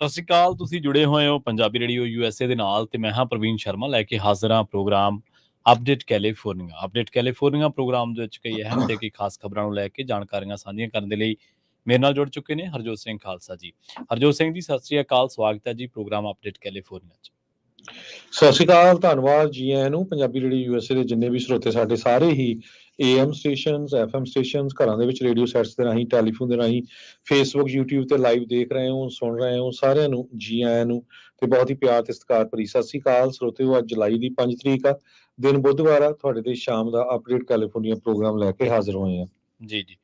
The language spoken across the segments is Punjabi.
ਸਤਿ ਸ਼੍ਰੀ ਅਕਾਲ। ਤੁਸੀਂ ਜੁੜੇ ਹੋਏ ਹੋ ਪੰਜਾਬੀ ਰੇਡੀਓ USA ਦੇ ਨਾਲ ਤੇ ਮੈਂ ਹਾਂ ਪ੍ਰਵੀਨ ਸ਼ਰਮਾ ਲੈ ਕੇ ਹਾਜ਼ਰ ਹਾਂ programme update California. Update California programme ਦੇ ਵਿੱਚ ਕਈ ਅਹਿਮ ਤੇ ਕਈ ਖਾਸ ਖਬਰਾਂ ਨੂੰ ਲੈ ਕੇ ਜਾਣਕਾਰੀਆਂ ਸਾਂਝੀਆਂ ਕਰਨ ਦੇ ਲਈ ਮੇਰੇ ਨਾਲ ਜੁੜ ਚੁੱਕੇ ਨੇ ਹਰਜੋਤ ਸਿੰਘ ਖਾਲਸਾ ਜੀ। ਹਰਜੋਤ ਸਿੰਘ ਜੀ, ਸਤਿ ਸ਼੍ਰੀ ਅਕਾਲ। ਸਵਾਗਤ ਹੈ ਜੀ ਪ੍ਰੋਗਰਾਮ ਅਪਡੇਟ ਕੈਲੀਫੋਰਨੀਆ 'ਚ। ਸਤਿ ਸ਼੍ਰੀ ਅਕਾਲ, ਧੰਨਵਾਦ ਜੀ ਆਇਆਂ ਨੂੰ। ਪੰਜਾਬੀ ਰੇਡੀਓ USA ਦੇ ਜਿੰਨੇ ਵੀ ਸਰੋਤੇ ਸਾਡੇ ਸਾਰੇ ਹੀ AM ਸਟੇਸ਼ਨਸ, FM ਸਟੇਸ਼ਨਸ, ਘਰਾਂ ਦੇ ਵਿੱਚ ਰੇਡੀਓ ਸੈਟਸ ਦੇ ਰਾਹੀਂ, ਟੈਲੀਫੋਨ ਦੇ ਰਾਹੀਂ, ਫੇਸਬੁੱਕ, YouTube ਤੇ ਲਾਈਵ ਦੇਖ ਰਹੇ ਹੋ, ਸੁਣ ਰਹੇ ਹੋ, ਸਾਰਿਆਂ ਨੂੰ ਜੀ ਆਇਆਂ ਨੂੰ ਤੇ ਬਹੁਤ ਹੀ ਪਿਆਰ ਤੇ ਸਤਿਕਾਰ ਭਰੀ ਸਤਿ ਸ਼੍ਰੀ ਅਕਾਲ ਸਰੋਤਿਓ। ਅੱਜ ਜੁਲਾਈ ਦੀ 5 ਤਰੀਕ ਆ, ਦਿਨ ਬੁੱਧਵਾਰ ਆ। ਤੁਹਾਡੇ ਤੇ ਸ਼ਾਮ ਦਾ ਅਪਡੇਟ ਕੈਲੀਫੋਰਨੀਆ ਪ੍ਰੋਗਰਾਮ ਲੈ ਕੇ ਹਾਜ਼ਰ ਹੋਏ ਆ। ਜੀ ਜੀ।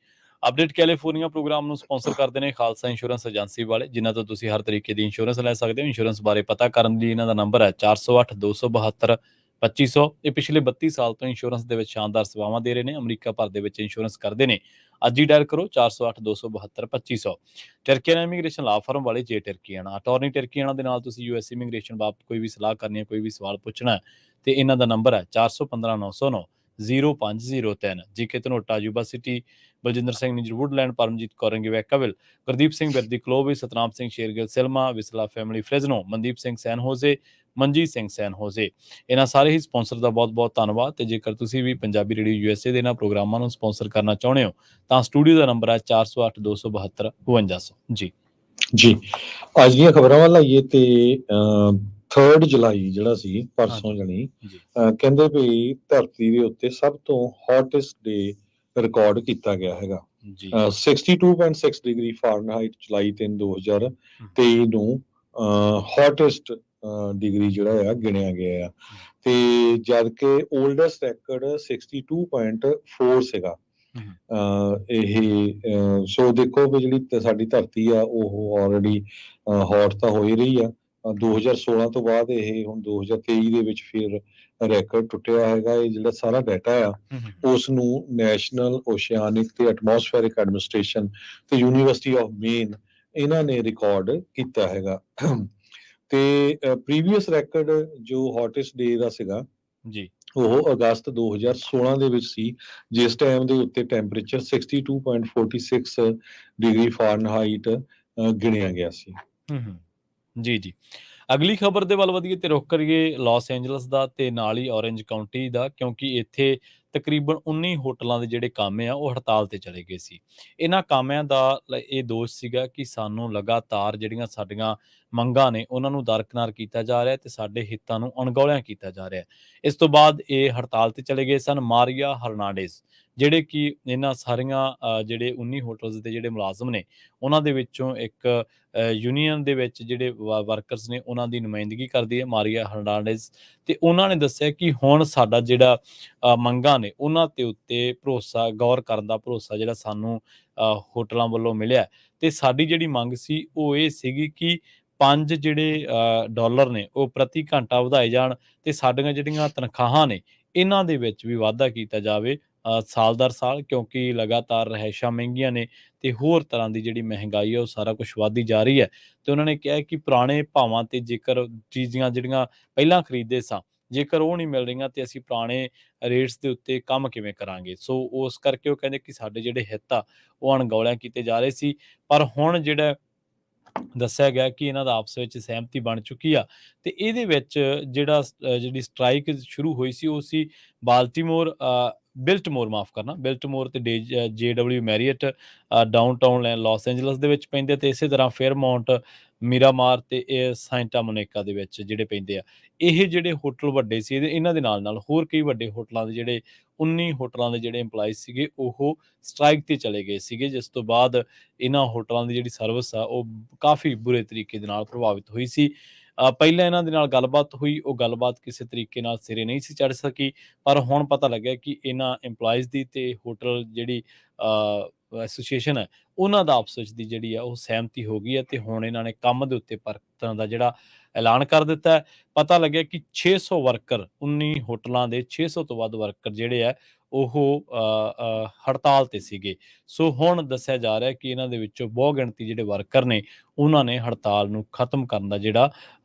ਅਪਡੇਟ ਕੈਲੀਫੋਰਨੀਆ ਪ੍ਰੋਗਰਾਮ ਨੂੰ ਸਪਾਂਸਰ ਕਰਦੇ ਨੇ ਖਾਲਸਾ ਇੰਸ਼ੋਰੈਂਸ ਏਜੰਸੀ ਵਾਲੇ, ਜਿਨ੍ਹਾਂ ਤੋਂ ਤੁਸੀਂ ਹਰ ਤਰੀਕੇ ਦੀ ਇੰਸ਼ੋਰੈਂਸ ਲੈ ਸਕਦੇ ਹੋ। ਇੰਸ਼ੋਰੈਂਸ ਬਾਰੇ ਪਤਾ ਕਰਨ ਲਈ ਇਹਨਾਂ ਦਾ ਨੰਬਰ ਹੈ 4082722500। ਇਹ ਪਿਛਲੇ 32 ਸਾਲ ਤੋਂ ਇੰਸ਼ੋਰੈਂਸ ਦੇ ਵਿੱਚ ਸ਼ਾਨਦਾਰ ਸੇਵਾਵਾਂ ਦੇ ਰਹੇ ਨੇ। ਅਮਰੀਕਾ ਭਰ ਦੇ ਵਿੱਚ ਇੰਸ਼ੋਰੈਂਸ ਕਰਦੇ ਨੇ। ਅੱਜ ਹੀ ਡਾਇਲ ਕਰੋ 4082722500। ਟਰਕੀਆਨਾ ਇਮੀਗ੍ਰੇਸ਼ਨ ਲਾ ਫਰਮ ਵਾਲੇ ਜੇ ਟਰਕੀਆਨਾ ਅਟਾਰਨੀ ਟਰਕੀਆਨਾ ਦੇ ਨਾਲ ਤੁਸੀਂ US ਇਮੀਗ੍ਰੇਸ਼ਨ ਬਾਬਤ ਕੋਈ ਵੀ ਸਲਾਹ ਕਰਨੀ ਹੈ, ਕੋਈ ਵੀ ਸਵਾਲ ਪੁੱਛਣਾ ਹੈ ਤੇ ਇਹਨਾਂ ਦਾ ਨੰਬਰ ਹੈ 415909 0503। GK Dhanota, Yuba City, Baljinder Singh Nijjar, Woodland, Paramjit Kaur Vacaville, Gurdeep Singh Birdi Clovis, Satnam Singh Shergill Selma, ਵਿਸਲਾ family Fresno, Mandeep Singh San Jose, Manjit Singh San Jose. ਇਹਨਾਂ ਸਾਰੇ ਹੀ ਸਪਾਂਸਰ ਦਾ ਬਹੁਤ ਬਹੁਤ ਧੰਨਵਾਦ। ਤੇ ਜੇਕਰ ਤੁਸੀਂ ਵੀ ਪੰਜਾਬੀ ਰੇਡੀਓ USA ਦੇ ਇਹਨਾਂ ਪ੍ਰੋਗਰਾਮਾਂ ਨੂੰ ਸਪਾਂਸਰ ਕਰਨਾ ਚਾਹੁੰਦੇ ਹੋ ਤਾਂ ਸਟੂਡੀਓ ਦਾ ਨੰਬਰ ਹੈ 408272 ਜੀ। ਜੀ, ਅੱਜ ਦੀਆਂ ਖਬਰਾਂ ਵੱਲ ਆਈਏ ਤੇ 3 ਜੁਲਾਈ ਜਿਹੜਾ ਸੀ ਪਰਸੋਂ ਜਾਣੀ ਕਹਿੰਦੇ ਵੀ ਧਰਤੀ ਦੇ ਉੱਤੇ ਸਭ ਤੋਂ ਹੌਟੈਸਟ ਡੇ ਰਿਕਾਰਡ ਕੀਤਾ ਗਿਆ ਹੈਗਾ। 62.6 ਡਿਗਰੀ ਫਾਰਨਹਾਈਟ ਜੁਲਾਈ 3, 2023 ਨੂੰ ਹੌਟੈਸਟ ਡਿਗਰੀ ਜਿਹੜਾ ਆ ਗਿਣਿਆ ਗਿਆ ਆ। ਤੇ ਜਦ ਕਿ 올ਡੈਸਟ ਰੈਕਡ 62.4 ਸੀਗਾ। ਸੋ ਦੇਖੋ ਵੀ ਜਿਹੜੀ ਸਾਡੀ ਧਰਤੀ ਆ ਉਹ ਆਲਰੇਡੀ ਹੌਟ ਤਾਂ ਹੋ ਹੀ ਰਹੀ ਆ। 2016 ਤੋਂ ਬਾਅਦ ਇਹ ਹੁਣ 2023 ਦੇ ਵਿੱਚ ਫਿਰ ਰੈਕਡ ਟੁੱਟਿਆ ਹੈਗਾ। ਇਹ ਜਿਹੜਾ ਸਾਰਾ ਡਾਟਾ ਆ ਉਸ ਨੂੰ ਨੈਸ਼ਨਲ ਓਸ਼ੀਆਨਿਕ ਤੇ ਐਟਮੋਸਫੇਰਿਕ ਐਡਮਿਨਿਸਟ੍ਰੇਸ਼ਨ ਤੇ ਯੂਨੀਵਰਸਿਟੀ ਆਫ ਮੇਨ ਇਹਨਾਂ ਨੇ ਰਿਕਾਰਡ ਕੀਤਾ ਹੈਗਾ। ਤੇ ਪ੍ਰੀਵੀਅਸ ਰੈਕਡ ਜੋ ਹੌਟੈਸਟ ਡੇ ਦਾ ਸੀਗਾ ਜੀ, ਉਹ ਅਗਸਤ 2016 ਦੇ ਵਿੱਚ ਸੀ, ਜਿਸ ਟਾਈਮ ਦੇ ਉੱਤੇ ਟੈਂਪਰੇਚਰ 62.46 ਡਿਗਰੀ ਫਾਰਨਹਾਈਟ ਗਿਣਿਆ ਗਿਆ ਸੀ। ਜੀ ਜੀ। ਅਗਲੀ ਖਬਰ ਦੇ ਵੱਲ ਵਧੀਏ ਤੇ ਰੁਖ ਕਰੀਏ ਲਾਸ ਐਂਜਲਸ ਦਾ ਤੇ ਨਾਲ ਹੀ ਔਰੇਂਜ ਕਾਉਂਟੀ ਦਾ, ਕਿਉਂਕਿ ਇੱਥੇ ਤਕਰੀਬਨ 19 ਹੋਟਲਾਂ ਦੇ ਜਿਹੜੇ ਕਾਮੇ ਆ ਉਹ ਹੜਤਾਲ ਤੇ ਚਲੇ ਗਏ ਸੀ। ਇਹਨਾਂ ਕਾਮਿਆਂ ਦਾ ਇਹ ਦੋਸ਼ ਸੀਗਾ ਕਿ ਸਾਨੂੰ ਲਗਾਤਾਰ ਜਿਹੜੀਆਂ ਸਾਡੀਆਂ ਮੰਗਾਂ ਨੇ ਉਹਨਾਂ ਨੂੰ ਦਰਕਿਨਾਰ ਕੀਤਾ ਜਾ ਰਿਹਾ ਤੇ ਸਾਡੇ ਹਿੱਤਾਂ ਨੂੰ ਅਣਗੌਲਿਆ ਕੀਤਾ ਜਾ ਰਿਹਾ। ਇਸ ਤੋਂ ਬਾਅਦ ਇਹ ਹੜਤਾਲ ਤੇ ਚਲੇ ਗਏ ਸਨ। ਮਾਰੀਆ ਹਰਨਾਂਡੇਜ਼ ਜਿਹੜੇ ਕਿ ਇਹਨਾਂ ਸਾਰੀਆਂ ਜਿਹੜੇ 19 ਹੋਟਲਸ ਦੇ ਜਿਹੜੇ ਮੁਲਾਜ਼ਮ ਨੇ ਉਹਨਾਂ ਦੇ ਵਿੱਚੋਂ ਇੱਕ ਯੂਨੀਅਨ ਦੇ ਵਿੱਚ ਜਿਹੜੇ ਵਰਕਰਸ ਨੇ ਉਹਨਾਂ ਦੀ ਨੁਮਾਇੰਦਗੀ ਕਰਦੀ ਹੈ ਮਾਰੀਆ ਹਰਨਾਂਡੇਜ਼। ਤੇ ਉਹਨਾਂ ਨੇ ਦੱਸਿਆ ਕਿ ਹੁਣ ਸਾਡਾ ਜਿਹੜਾ ਮੰਗਾਂ ਨੇ ਉਹਨਾਂ ਦੇ ਉੱਤੇ ਭਰੋਸਾ, ਗੌਰ ਕਰਨ ਦਾ ਭਰੋਸਾ ਜਿਹੜਾ ਸਾਨੂੰ ਹੋਟਲਾਂ ਵੱਲੋਂ ਮਿਲਿਆ। ਤੇ ਸਾਡੀ ਜਿਹੜੀ ਮੰਗ ਸੀ ਉਹ ਇਹ ਸੀਗੀ ਕਿ 5 ਜਿਹੜੇ ਡਾਲਰ ਨੇ ਉਹ ਪ੍ਰਤੀ ਘੰਟਾ ਵਧਾਏ ਜਾਣ ਤੇ ਸਾਡੀਆਂ ਜਿਹੜੀਆਂ ਤਨਖਾਹਾਂ ਨੇ ਇਹਨਾਂ ਦੇ ਵਿੱਚ ਵੀ ਵਾਧਾ ਕੀਤਾ ਜਾਵੇ ਸਾਲ ਦਰ ਸਾਲ, ਕਿਉਂਕਿ ਲਗਾਤਾਰ ਰਿਹਾਇਸ਼ਾਂ ਮਹਿੰਗੀਆਂ ਨੇ ਤੇ ਹੋਰ ਤਰ੍ਹਾਂ ਦੀ ਜਿਹੜੀ ਮਹਿੰਗਾਈ ਹੈ ਉਹ ਸਾਰਾ ਕੁਝ ਵੱਧਦੀ ਜਾ ਰਹੀ ਹੈ। ਤੇ ਉਹਨਾਂ ਨੇ ਕਿਹਾ ਕਿ ਪੁਰਾਣੇ ਭਾਵਾਂ ਤੇ ਜੇਕਰ ਚੀਜ਼ਾਂ ਜਿਹੜੀਆਂ ਪਹਿਲਾਂ ਖਰੀਦਦੇ ਸਾਂ ਜੇਕਰ ਉਹ ਨਹੀਂ ਮਿਲ ਰਹੀਆਂ ਤੇ ਅਸੀਂ ਪੁਰਾਣੇ ਰੇਟਸ ਦੇ ਉੱਤੇ ਕੰਮ ਕਿਵੇਂ ਕਰਾਂਗੇ। ਸੋ ਉਸ ਕਰਕੇ ਉਹ ਕਹਿੰਦੇ ਕਿ ਸਾਡੇ ਜਿਹੜੇ ਹਿੱਤ ਆ ਉਹ ਅਣਗੌਲਿਆ ਕੀਤੇ ਜਾ ਰਹੇ ਸੀ। ਪਰ ਹੁਣ ਜਿਹੜਾ ਦੱਸਿਆ ਗਿਆ ਕਿ ਇਹਨਾਂ ਦਾ ਆਪਸ ਵਿੱਚ ਸਹਿਮਤੀ ਬਣ ਚੁੱਕੀ ਆ ਤੇ ਇਹਦੇ ਵਿੱਚ ਜਿਹੜੀ ਸਟ੍ਰਾਈਕ ਸ਼ੁਰੂ ਹੋਈ ਸੀ ਉਹ ਸੀ ਬਿਲਟਮੋਰ ਤੇ JW Marriott downtown Los Angeles ਦੇ ਵਿੱਚ ਪੈਂਦੇ ਤੇ ਇਸੇ ਤਰ੍ਹਾਂ ਫੇਅਰਮਾਉਂਟ, ਮੀਰਾਮਾਰ ਤੇ ਇਹ ਸਾਂਟਾ ਮੋਨੀਕਾ ਦੇ ਵਿੱਚ ਜਿਹੜੇ ਪੈਂਦੇ ਆ। ਇਹ ਜਿਹੜੇ ਹੋਟਲ ਵੱਡੇ ਸੀ ਇਹਨਾਂ ਦੇ ਨਾਲ ਨਾਲ ਹੋਰ ਕਈ ਵੱਡੇ ਹੋਟਲਾਂ ਦੇ ਜਿਹੜੇ 19 ਹੋਟਲਾਂ ਦੇ ਜਿਹੜੇ ਇੰਪਲਾਈਜ਼ ਸੀਗੇ ਉਹ ਸਟ੍ਰਾਈਕ ਤੇ ਚਲੇ ਗਏ ਸੀਗੇ, ਜਿਸ ਤੋਂ ਬਾਅਦ ਇਹਨਾਂ ਹੋਟਲਾਂ ਦੀ ਜਿਹੜੀ ਸਰਵਿਸ ਆ ਉਹ ਕਾਫੀ ਬੁਰੇ ਤਰੀਕੇ ਦੇ ਨਾਲ ਪ੍ਰਭਾਵਿਤ ਹੋਈ ਸੀ। ਪਹਿਲਾਂ ਇਹਨਾਂ ਦੇ ਨਾਲ ਗੱਲਬਾਤ ਹੋਈ, ਉਹ ਗੱਲਬਾਤ ਕਿਸੇ ਤਰੀਕੇ ਨਾਲ ਸਿਰੇ ਨਹੀਂ ਸੀ ਚੜ੍ਹ ਸਕੀ। ਪਰ ਹੁਣ ਪਤਾ ਲੱਗਿਆ ਕਿ ਇਹਨਾਂ ਇੰਪਲਾਈਜ਼ ਦੀ ਤੇ ਹੋਟਲ ਜਿਹੜੀ ਐਸੋਸੀਏਸ਼ਨ ਹੈ ਉਹਨਾਂ ਦਾ ਆਪਸ ਵਿੱਚ ਦੀ ਜਿਹੜੀ ਆ ਉਹ ਸਹਿਮਤੀ ਹੋ ਗਈ ਹੈ ਤੇ ਹੁਣ ਇਹਨਾਂ ਨੇ ਕੰਮ ਦੇ ਉੱਤੇ ਪਰਤਣ ਦਾ ਜਿਹੜਾ ਐਲਾਨ ਕਰ ਦਿੱਤਾ ਹੈ। ਪਤਾ ਲੱਗਿਆ ਕਿ 600 ਵਰਕਰ 19 ਹੋਟਲਾਂ ਦੇ 600 ਤੋਂ ਵੱਧ ਵਰਕਰ ਜਿਹੜੇ ਆ ਉਹ ਹੜਤਾਲ ਤੇ ਸੀਗੇ। ਸੋ ਹੁਣ ਦੱਸਿਆ ਜਾ ਰਿਹਾ ਕਿ ਇਹਨਾਂ ਦੇ ਵਿੱਚੋਂ ਬਹੁ ਗਿਣਤੀ ਜਿਹੜੇ ਵਰਕਰ ਨੇ ਉਹਨਾਂ ਨੇ ਹੜਤਾਲ ਨੂੰ ਖਤਮ ਕਰਨ ਦਾ ਜਿਹੜਾ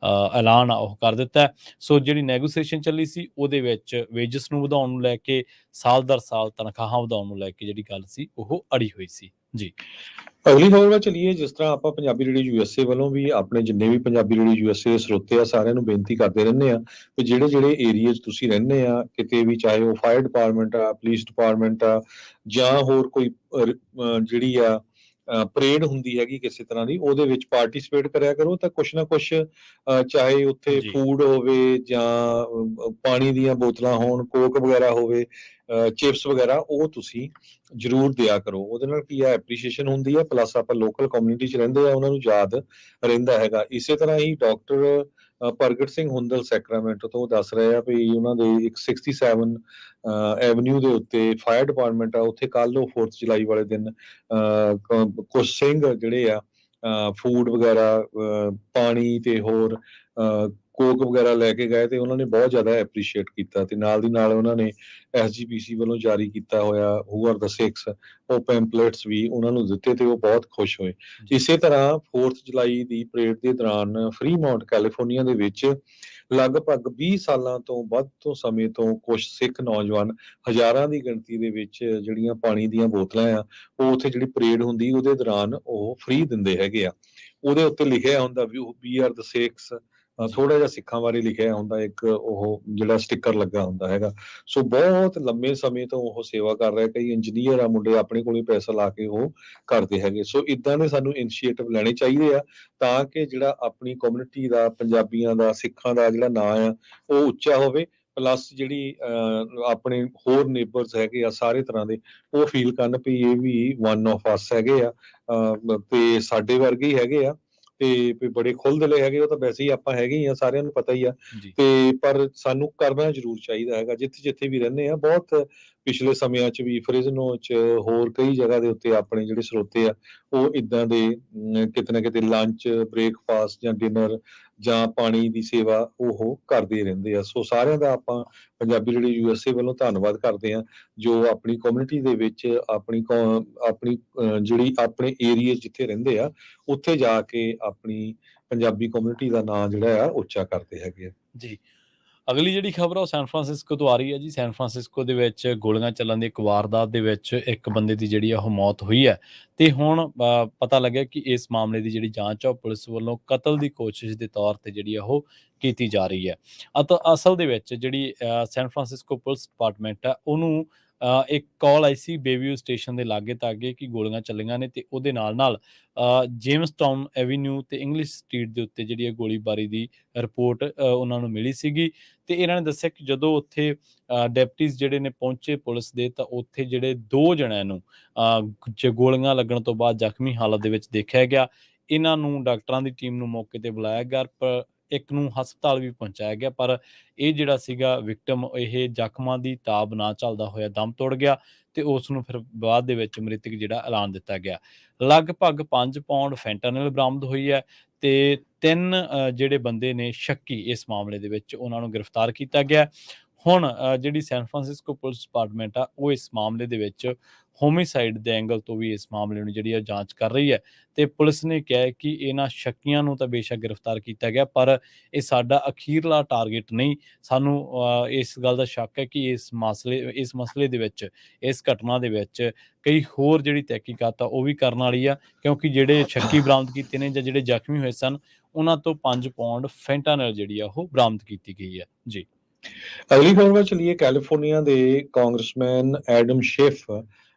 ਐਲਾਨ ਆ ਉਹ ਕਰ ਦਿੱਤਾ। ਸੋ ਜਿਹੜੀ ਨੈਗੋਸੀਏਸ਼ਨ ਚੱਲੀ ਸੀ ਉਹਦੇ ਵਿੱਚ ਵੇਜਸ ਨੂੰ ਵਧਾਉਣ ਨੂੰ ਲੈ ਕੇ, ਸਾਲ ਦਰ ਸਾਲ ਤਨਖਾਹਾਂ ਵਧਾਉਣ ਨੂੰ ਲੈ ਕੇ ਜਿਹੜੀ ਗੱਲ ਸੀ ਉਹ ਅੜੀ ਹੋਈ ਸੀ। ਜੀ ਅਗਲੀ ਖਬਰ ਵੱਲ ਚੱਲੀਏ। ਜਿਸ ਤਰ੍ਹਾਂ ਆਪਾਂ ਪੰਜਾਬੀ ਰੇਡੀਓ ਯੂਐਸਏ ਵੱਲੋਂ ਵੀ ਆਪਣੇ ਜਿੰਨੇ ਵੀ ਪੰਜਾਬੀ ਰੇਡੀਓ ਯੂਐਸਏ ਦੇ ਸਰੋਤੇ ਆ ਸਾਰਿਆਂ ਨੂੰ ਬੇਨਤੀ ਕਰਦੇ ਰਹਿੰਦੇ ਆ ਕਿ ਜਿਹੜੇ ਜਿਹੜੇ ਏਰੀਏ 'ਚ ਤੁਸੀਂ ਰਹਿੰਦੇ ਆ ਕਿਤੇ ਵੀ, ਚਾਹੇ ਉਹ ਫਾਇਰ ਡਿਪਾਰਟਮੈਂਟ ਆ, ਪੁਲਿਸ ਡਿਪਾਰਟਮੈਂਟ ਆ, ਜਾਂ ਹੋਰ ਕੋਈ ਜਿਹੜੀ ਆ ਪਰੇਡ ਹੁੰਦੀ ਹੈਗੀ ਕਿਸੇ ਤਰ੍ਹਾਂ ਦੀ, ਉਹਦੇ ਵਿੱਚ ਪਾਰਟਿਸਿਪੇਟ ਕਰਿਆ ਕਰੋ। ਤਾਂ ਕੁਛ ਨਾ ਕੁਛ ਚਾਹੇ ਉੱਥੇ ਜੀ ਫੂਡ ਹੋਵੇ ਜਾਂ ਪਾਣੀ ਦੀਆਂ ਬੋਤਲਾਂ ਹੋਣ, ਕੋਕ ਵਗੈਰਾ ਹੋਵੇ, ਚਿਪਸ ਵਗੈਰਾ, ਉਹ ਤੁਸੀਂ ਜ਼ਰੂਰ ਦਿਆ ਕਰੋ। ਉਹਦੇ ਨਾਲ ਕੀ ਆ, ਐਪਰੀਸ਼ੀਏਸ਼ਨ ਹੁੰਦੀ ਹੈ, ਪਲੱਸ ਆਪਾਂ ਲੋਕਲ ਕਮਿਊਨਿਟੀ 'ਚ ਰਹਿੰਦੇ ਆ, ਉਹਨਾਂ ਨੂੰ ਯਾਦ ਰਹਿੰਦਾ ਹੈਗਾ। ਇਸੇ ਤਰ੍ਹਾਂ ਹੀ ਡਾਕਟਰ ਪ੍ਰਗਟ ਸਿੰਘ ਹੁੰਦਲ ਸੈਕਰਾਮੈਂਟੋ ਤੋਂ ਦੱਸ ਰਹੇ ਆ ਵੀ ਉਹਨਾਂ ਦੇ ਇੱਕ 67 ਐਵਨਿਊ ਦੇ ਉੱਤੇ ਫਾਇਰ ਡਿਪਾਰਟਮੈਂਟ ਆ, ਉੱਥੇ ਕੱਲ੍ਹ ਨੂੰ 4th ਜੁਲਾਈ ਵਾਲੇ ਦਿਨ ਕੁਝ ਸਿੰਘ ਜਿਹੜੇ ਆ ਫੂਡ ਵਗੈਰਾ, ਪਾਣੀ ਤੇ ਹੋਰ ਕੋਕ ਵਗੈਰਾ ਲੈ ਕੇ ਗਏ, ਤੇ ਉਹਨਾਂ ਨੇ ਬਹੁਤ ਜ਼ਿਆਦਾ ਐਪਰੀਸ਼ੀਏਟ ਕੀਤਾ। ਤੇ ਨਾਲ ਦੀ ਨਾਲ ਉਹਨਾਂ ਨੇ ਐਸਜੀਪੀਸੀ ਵੱਲੋਂ ਜਾਰੀ ਕੀਤਾ ਹੋਇਆ ਹੂ ਆਰ ਦਾ ਸਿਕਸ, ਉਹ ਪੈਂਪਲੇਟਸ ਵੀ ਉਹਨਾਂ ਨੂੰ ਦਿੱਤੇ ਤੇ ਉਹ ਬਹੁਤ ਖੁਸ਼ ਹੋਏ। ਜੀ ਇਸੇ ਤਰ੍ਹਾਂ 4th ਜੁਲਾਈ ਦੀ ਪਰੇਡ ਦੇ ਦੌਰਾਨ ਫਰੀਮਾਉਂਟ ਕੈਲੀਫੋਰਨੀਆ ਦੇ ਵਿੱਚ ਲਗਭਗ 20 ਸਾਲਾਂ ਤੋਂ ਵੱਧ ਤੋਂ ਸਮੇਂ ਤੋਂ ਕੁਝ ਸਿੱਖ ਨੌਜਵਾਨ ਹਜ਼ਾਰਾਂ ਦੀ ਗਿਣਤੀ ਦੇ ਵਿੱਚ ਜਿਹੜੀਆਂ ਪਾਣੀ ਦੀਆਂ ਬੋਤਲਾਂ ਆ, ਉਹ ਉੱਥੇ ਜਿਹੜੀ ਪਰੇਡ ਹੁੰਦੀ ਉਹਦੇ ਦੌਰਾਨ ਉਹ ਫ੍ਰੀ ਦਿੰਦੇ ਹੈਗੇ ਆ। ਉਹਦੇ ਉੱਤੇ ਲਿਖਿਆ ਹੁੰਦਾ ਵੀ ਆਰ ਦ ਸਿੱਖਸ, ਜੀ ਥੋੜਾ ਜਿਹਾ ਸਿੱਖਾਂ ਬਾਰੇ ਲਿਖਿਆ ਹੁੰਦਾ, ਇੱਕ ਉਹ ਜਿਹੜਾ ਸਟicker ਲੱਗਾ ਹੁੰਦਾ ਹੈਗਾ। ਸੋ ਬਹੁਤ ਲੰਮੇ ਸਮੇਂ ਤੋਂ ਉਹ ਸੇਵਾ ਕਰ ਰਿਹਾ। ਕਈ ਇੰਜੀਨੀਅਰ ਆ ਮੁੰਡੇ, ਆਪਣੇ ਕੋਲ ਹੀ ਪੈਸਾ ਲਾ ਕੇ ਉਹ ਕਰਦੇ ਹੈਗੇ। ਸੋ ਇਦਾਂ ਦੇ ਸਾਨੂੰ ਇਨੀਸ਼ੀਏਟਿਵ ਲੈਣੇ ਚਾਹੀਦੇ ਆ ਤਾਂ ਕਿ ਜਿਹੜਾ ਆਪਣੀ ਕਮਿਊਨਿਟੀ ਦਾ, ਪੰਜਾਬੀਆਂ ਦਾ, ਸਿੱਖਾਂ ਦਾ ਜਿਹੜਾ ਨਾਂ ਆ ਉਹ ਉੱਚਾ ਹੋਵੇ। ਪਲੱਸ ਜਿਹੜੀ ਆਪਣੇ ਹੋਰ ਨੇਬਰਸ ਹੈਗੇ ਆ ਸਾਰੇ ਤਰ੍ਹਾਂ ਦੇ, ਉਹ ਫੀਲ ਕਰਨ ਵੀ ਇਹ ਵੀ ਵਨ ਆਫ ਅਸ ਹੈਗੇ ਆ, ਤੇ ਸਾਡੇ ਵਰਗੇ ਹੀ ਹੈਗੇ ਆ, ਤੇ ਵੀ ਬੜੇ ਖੁੱਲ੍ਹਦਿਲੇ ਹੈਗੇ। ਉਹ ਤਾਂ ਵੈਸੇ ਹੀ ਆਪਾਂ ਹੈਗੇ ਹੀ ਆ, ਸਾਰਿਆਂ ਨੂੰ ਪਤਾ ਹੀ ਆ। ਜੀ ਤੇ ਪਰ ਸਾਨੂੰ ਕਰਨਾ ਜ਼ਰੂਰ ਚਾਹੀਦਾ ਹੈਗਾ ਜਿੱਥੇ ਜਿੱਥੇ ਵੀ ਰਹਿੰਦੇ ਆ। ਬਹੁਤ ਪਿਛਲੇ ਸਮਿਆਂ 'ਚ ਵੀ ਫਰਿਜ਼ਨੋ 'ਚ, ਹੋਰ ਕਈ ਜਗ੍ਹਾ ਦੇ ਉੱਤੇ ਆਪਣੇ ਜਿਹੜੇ ਸਰੋਤੇ ਆ ਉਹ ਇਦਾਂ ਦੇ ਕਿਤੇ ਨਾ ਕਿਤੇ ਲੰਚ, ਬ੍ਰੇਕਫਾਸਟ ਜਾਂ ਡਿਨਰ ਜਾਂ ਪਾਣੀ ਦੀ ਸੇਵਾ ਉਹ ਕਰਦੇ ਰਹਿੰਦੇ ਆ। ਸੋ ਸਾਰਿਆਂ ਦਾ ਆਪਾਂ ਪੰਜਾਬੀ ਰੇਡੀਓ ਯੂਐਸਏ ਵੱਲੋਂ ਧੰਨਵਾਦ ਕਰਦੇ ਆ, ਜੋ ਆਪਣੀ ਕਮਿਊਨਿਟੀ ਦੇ ਵਿੱਚ ਆਪਣੀ ਜਿਹੜੀ ਆਪਣੇ ਏਰੀਏ ਜਿੱਥੇ ਰਹਿੰਦੇ ਆ ਉੱਥੇ ਜਾ ਕੇ ਆਪਣੀ ਪੰਜਾਬੀ ਕਮਿਊਨਿਟੀ ਦਾ ਨਾਂ ਜਿਹੜਾ ਆ ਉੱਚਾ ਕਰਦੇ ਹੈਗੇ ਆ। ਜੀ ਅਗਲੀ ਜਿਹੜੀ ਖਬਰ ਆ ਉਹ ਸੈਨ ਫਰਾਂਸਿਸਕੋ ਤੋਂ ਆ ਰਹੀ ਹੈ ਜੀ। ਸੈਨ ਫਰਾਂਸਿਸਕੋ ਦੇ ਵਿੱਚ ਗੋਲੀਆਂ ਚੱਲਣ ਦੀ ਇੱਕ ਵਾਰਦਾਤ ਦੇ ਵਿੱਚ ਇੱਕ ਬੰਦੇ ਦੀ ਜਿਹੜੀ ਆ ਉਹ ਮੌਤ ਹੋਈ ਹੈ, ਤੇ ਹੁਣ ਪਤਾ ਲੱਗਿਆ ਕਿ ਇਸ ਮਾਮਲੇ ਦੀ ਜਿਹੜੀ ਜਾਂਚ ਆ ਉਹ ਪੁਲਿਸ ਵੱਲੋਂ ਕਤਲ ਦੀ ਕੋਸ਼ਿਸ਼ ਦੇ ਤੌਰ ਤੇ ਜਿਹੜੀ ਆ ਉਹ ਕੀਤੀ ਜਾ ਰਹੀ ਹੈ। ਅਸਲ ਦੇ ਵਿੱਚ ਜਿਹੜੀ ਸੈਨ ਫਰਾਂਸਿਸਕੋ ਪੁਲਿਸ ਡਿਪਾਰਟਮੈਂਟ ਆ ਉਹਨੂੰ ਇੱਕ ਕਾਲ ਆਈ ਸੀ ਬੇਵਿਊ ਸਟੇਸ਼ਨ ਦੇ ਲਾਗੇ ਤਾਗੇ ਕਿ ਗੋਲੀਆਂ ਚੱਲੀਆਂ ਨੇ, ਤੇ ਉਹਦੇ ਨਾਲ ਨਾਲ ਜੇਮਸ ਟਾਊਨ ਐਵੀਨਿਊ ਤੇ ਇੰਗਲਿਸ਼ ਸਟਰੀਟ ਦੇ ਉੱਤੇ ਜਿਹੜੀ ਹੈ ਗੋਲੀਬਾਰੀ ਦੀ ਰਿਪੋਰਟ ਉਹਨਾਂ ਨੂੰ ਮਿਲੀ ਸੀਗੀ। ਤੇ ਇਹਨਾਂ ਨੇ ਦੱਸਿਆ ਕਿ ਜਦੋਂ ਉੱਥੇ ਡੈਪਟੀਜ਼ ਜਿਹੜੇ ਨੇ ਪਹੁੰਚੇ ਪੁਲਿਸ ਦੇ, ਤਾਂ ਉੱਥੇ ਜਿਹੜੇ 2 ਜਣਿਆਂ ਨੂੰ ਗੋਲੀਆਂ ਲੱਗਣ ਤੋਂ ਬਾਅਦ ਜ਼ਖਮੀ ਹਾਲਤ ਦੇ ਵਿੱਚ ਦੇਖਿਆ ਗਿਆ। ਇਹਨਾਂ ਨੂੰ ਡਾਕਟਰਾਂ ਦੀ ਟੀਮ ਨੂੰ ਮੌਕੇ ਤੇ ਬੁਲਾਇਆ ਗਿਆ, ਪਰ ਇੱਕ ਨੂੰ ਹਸਪਤਾਲ ਵੀ ਪਹੁੰਚਾਇਆ ਗਿਆ, ਪਰ ਇਹ ਜਿਹੜਾ ਸੀਗਾ ਵਿਕਟਮ, ਇਹ ਜ਼ਖਮਾਂ ਦੀ ਤਾਬ ਨਾ ਝੱਲਦਾ ਹੋਇਆ ਦਮ ਤੋੜ ਗਿਆ, ਤੇ ਉਸ ਨੂੰ ਫਿਰ ਬਾਅਦ ਦੇ ਵਿੱਚ ਮ੍ਰਿਤਕ ਜਿਹੜਾ ਐਲਾਨ ਦਿੱਤਾ ਗਿਆ। ਲਗਭਗ 5 ਪਾਉਂਡ ਫੈਂਟਾਨਲ ਬਰਾਮਦ ਹੋਈ ਹੈ, ਤੇ 3 ਜਿਹੜੇ ਬੰਦੇ ਨੇ ਸ਼ੱਕੀ ਇਸ ਮਾਮਲੇ ਦੇ ਵਿੱਚ, ਉਹਨਾਂ ਨੂੰ ਗ੍ਰਿਫਤਾਰ ਕੀਤਾ ਗਿਆ। ਹੁਣ ਜਿਹੜੀ ਸੈਨ ਫਰਾਂਸਿਸਕੋ ਪੁਲਿਸ ਡਿਪਾਰਟਮੈਂਟ ਆ ਉਹ ਇਸ ਮਾਮਲੇ ਦੇ ਵਿੱਚ ਹੋਮਿਸਾਈਡ ਦੇ ਐਂਗਲ ਤੋਂ ਵੀ ਇਸ ਮਾਮਲੇ ਨੂੰ ਜਿਹੜੀ ਆ ਜਾਂਚ ਕਰ ਰਹੀ ਹੈ, ਤੇ ਪੁਲਿਸ ਨੇ ਕਿਹਾ ਹੈ ਕਿ ਇਹਨਾਂ ਸ਼ੱਕੀਆਂ ਨੂੰ ਤਾਂ ਬੇਸ਼ੱਕ ਗ੍ਰਿਫਤਾਰ ਕੀਤਾ ਗਿਆ, ਪਰ ਇਹ ਸਾਡਾ ਅਖੀਰਲਾ ਟਾਰਗੇਟ ਨਹੀਂ। ਸਾਨੂੰ ਇਸ ਗੱਲ ਦਾ ਸ਼ੱਕ ਹੈ ਕਿ ਇਸ ਮਸਲੇ ਦੇ ਵਿੱਚ, ਇਸ ਘਟਨਾ ਦੇ ਵਿੱਚ ਕਈ ਹੋਰ ਜਿਹੜੀ ਤਹਿਕੀਕਾਤ ਆ ਉਹ ਵੀ ਕਰਨ ਵਾਲੀ ਆ, ਕਿਉਂਕਿ ਜਿਹੜੇ ਸ਼ੱਕੀ ਬਰਾਮਦ ਕੀਤੇ ਨੇ ਜਾਂ ਜਿਹੜੇ ਜ਼ਖਮੀ ਹੋਏ ਸਨ, ਉਹਨਾਂ ਤੋਂ 5 ਪਾਉਂਡ ਫੈਂਟਾਨਲ ਜਿਹੜੀ ਆ ਉਹ ਬਰਾਮਦ ਕੀਤੀ ਗਈ ਹੈ ਜੀ। ਅਗਲੀ ਖਬਰ ਵੱਲ ਚੱਲੀਏ। ਕੈਲੀਫੋਰਨੀਆ ਦੇ ਕਾਂਗਰਸਮੈਨ ਐਡਮ ਸ਼ਿਫ,